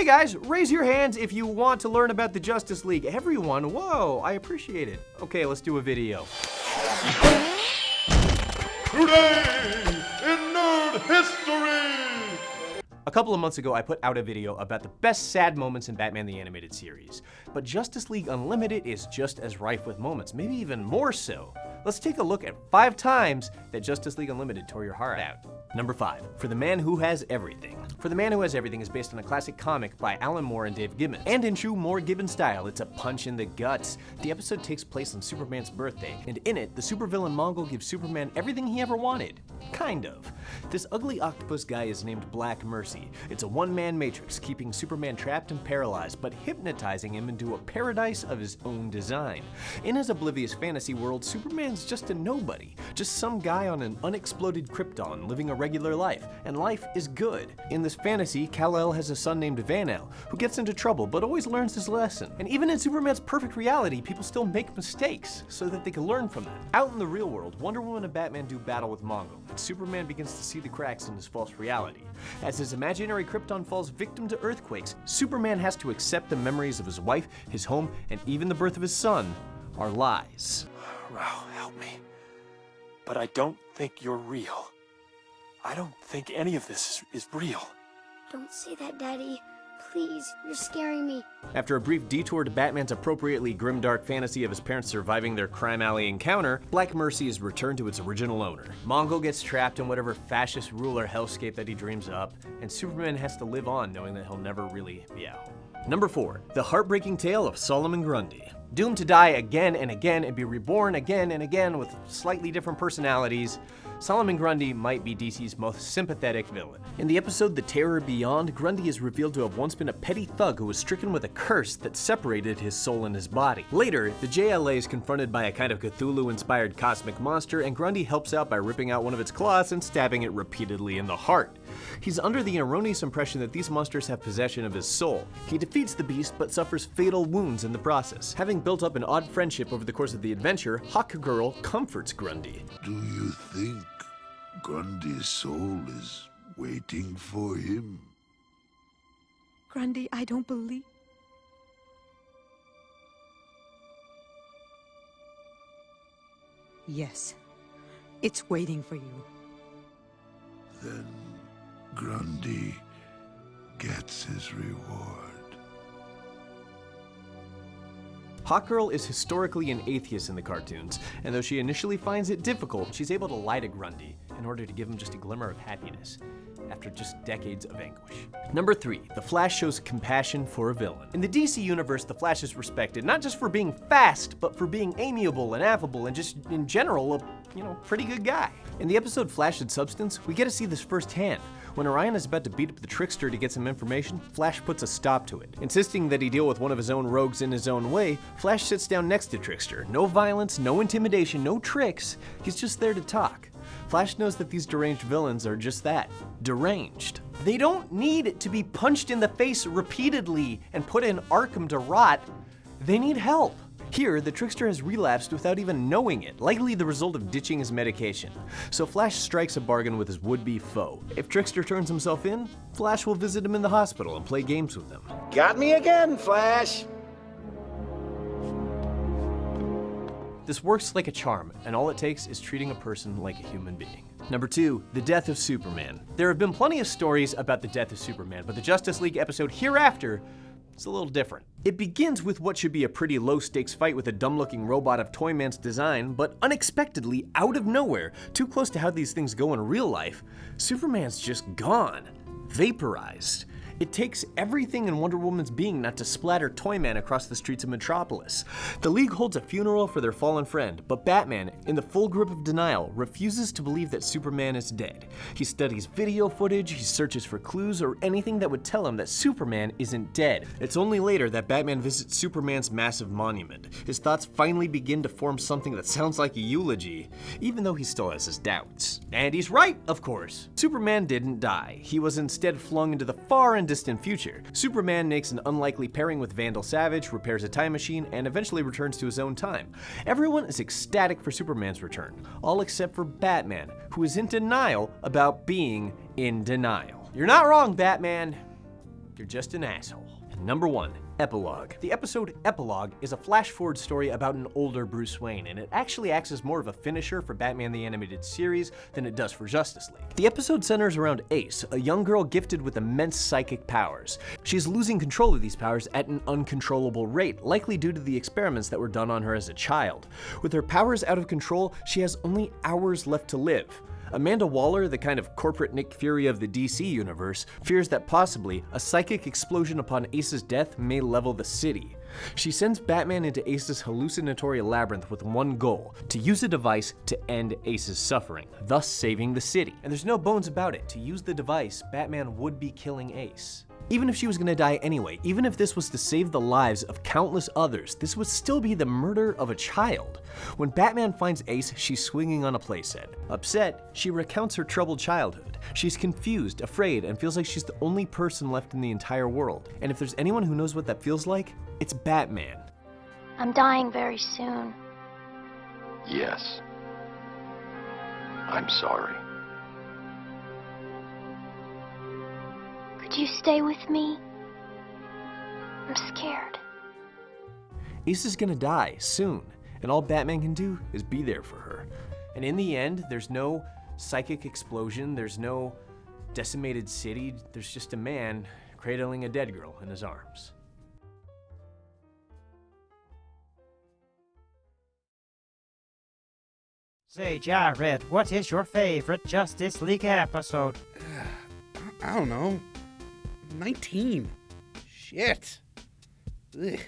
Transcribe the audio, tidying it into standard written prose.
Hey guys, raise your hands if you want to learn about the Justice League. Everyone, whoa, I appreciate it. Okay, let's do a video. Today in Nerd History! A couple of months ago, I put out a video about the best sad moments in Batman the Animated Series. But Justice League Unlimited is just as rife with moments, maybe even more so. Let's take a look at 5 times that Justice League Unlimited tore your heart out. Number 5, For the Man Who Has Everything. For the Man Who Has Everything is based on a classic comic by Alan Moore and Dave Gibbons. And in true Moore Gibbons style, it's a punch in the guts. The episode takes place on Superman's birthday, and in it, the supervillain Mongol gives Superman everything he ever wanted. Kind of. This ugly octopus guy is named Black Mercy. It's a one-man matrix, keeping Superman trapped and paralyzed, but hypnotizing him into a paradise of his own design. In his oblivious fantasy world, Superman's just a nobody, just some guy on an unexploded Krypton living a regular life, and life is good. In this fantasy, Kal-El has a son named Van-El, who gets into trouble but always learns his lesson. And even in Superman's perfect reality, people still make mistakes so that they can learn from them. Out in the real world, Wonder Woman and Batman do battle with Mongol, and Superman begins to see the cracks in his false reality. As his imaginary Krypton falls victim to earthquakes, Superman has to accept the memories of his wife, his home, and even the birth of his son are lies. Rao, help me. But I don't think you're real. I don't think any of this is real. Don't say that, Daddy. Please, you're scaring me. After a brief detour to Batman's appropriately grimdark fantasy of his parents surviving their crime alley encounter, Black Mercy is returned to its original owner. Mongol gets trapped in whatever fascist ruler hellscape that he dreams up, and Superman has to live on knowing that he'll never really be out. Number 4, The Heartbreaking Tale of Solomon Grundy. Doomed to die again and again and be reborn again and again with slightly different personalities, Solomon Grundy might be DC's most sympathetic villain. In the episode The Terror Beyond, Grundy is revealed to have once been a petty thug who was stricken with a curse that separated his soul and his body. Later, the JLA is confronted by a kind of Cthulhu-inspired cosmic monster, and Grundy helps out by ripping out one of its claws and stabbing it repeatedly in the heart. He's under the erroneous impression that these monsters have possession of his soul. He defeats the beast but suffers fatal wounds in the process. Having built up an odd friendship over the course of the adventure, Hawkgirl comforts Grundy. Do you think Grundy's soul is waiting for him? Grundy, I don't believe... Yes, it's waiting for you. Then Grundy gets his reward. Hawkgirl is historically an atheist in the cartoons, and though she initially finds it difficult, she's able to lie to Grundy in order to give him just a glimmer of happiness after just decades of anguish. Number 3, The Flash shows compassion for a villain. In the DC universe, the Flash is respected not just for being fast, but for being amiable and affable and just in general a pretty good guy. In the episode Flash and Substance, we get to see this firsthand. When Orion is about to beat up the Trickster to get some information, Flash puts a stop to it. Insisting that he deal with one of his own rogues in his own way, Flash sits down next to Trickster. No violence, no intimidation, no tricks. He's just there to talk. Flash knows that these deranged villains are just that, deranged. They don't need to be punched in the face repeatedly and put in Arkham to rot. They need help. Here, the Trickster has relapsed without even knowing it, likely the result of ditching his medication. So Flash strikes a bargain with his would-be foe. If Trickster turns himself in, Flash will visit him in the hospital and play games with him. Got me again, Flash! This works like a charm, and all it takes is treating a person like a human being. Number 2, The Death of Superman. There have been plenty of stories about the death of Superman, but the Justice League episode Hereafter is a little different. It begins with what should be a pretty low-stakes fight with a dumb-looking robot of Toyman's design, but unexpectedly, out of nowhere, too close to how these things go in real life, Superman's just gone, vaporized. It takes everything in Wonder Woman's being not to splatter Toyman across the streets of Metropolis. The League holds a funeral for their fallen friend, but Batman, in the full grip of denial, refuses to believe that Superman is dead. He studies video footage, he searches for clues, or anything that would tell him that Superman isn't dead. It's only later that Batman visits Superman's massive monument. His thoughts finally begin to form something that sounds like a eulogy, even though he still has his doubts. And he's right, of course. Superman didn't die. He was instead flung into the far and distant future. Superman makes an unlikely pairing with Vandal Savage, repairs a time machine, and eventually returns to his own time. Everyone is ecstatic for Superman's return, all except for Batman, who is in denial about being in denial. You're not wrong, Batman. you're just an asshole. Number 1, Epilogue. The episode Epilogue is a flash-forward story about an older Bruce Wayne, and it actually acts as more of a finisher for Batman the Animated Series than it does for Justice League. The episode centers around Ace, a young girl gifted with immense psychic powers. She's losing control of these powers at an uncontrollable rate, likely due to the experiments that were done on her as a child. With her powers out of control, she has only hours left to live. Amanda Waller, the kind of corporate Nick Fury of the DC universe, fears that possibly a psychic explosion upon Ace's death may level the city. She sends Batman into Ace's hallucinatory labyrinth with one goal: to use a device to end Ace's suffering, thus saving the city. And there's no bones about it. To use the device, Batman would be killing Ace. Even if she was gonna die anyway, even if this was to save the lives of countless others, this would still be the murder of a child. When Batman finds Ace, she's swinging on a playset. Upset, she recounts her troubled childhood. She's confused, afraid, and feels like she's the only person left in the entire world. And if there's anyone who knows what that feels like, it's Batman. I'm dying very soon. Yes. I'm sorry. Could you stay with me? I'm scared. Ace is gonna die soon, and all Batman can do is be there for her. And in the end, there's no psychic explosion, there's no decimated city, there's just a man cradling a dead girl in his arms. Say, Jared, what is your favorite Justice League episode? I don't know. 19. Shit. Ugh.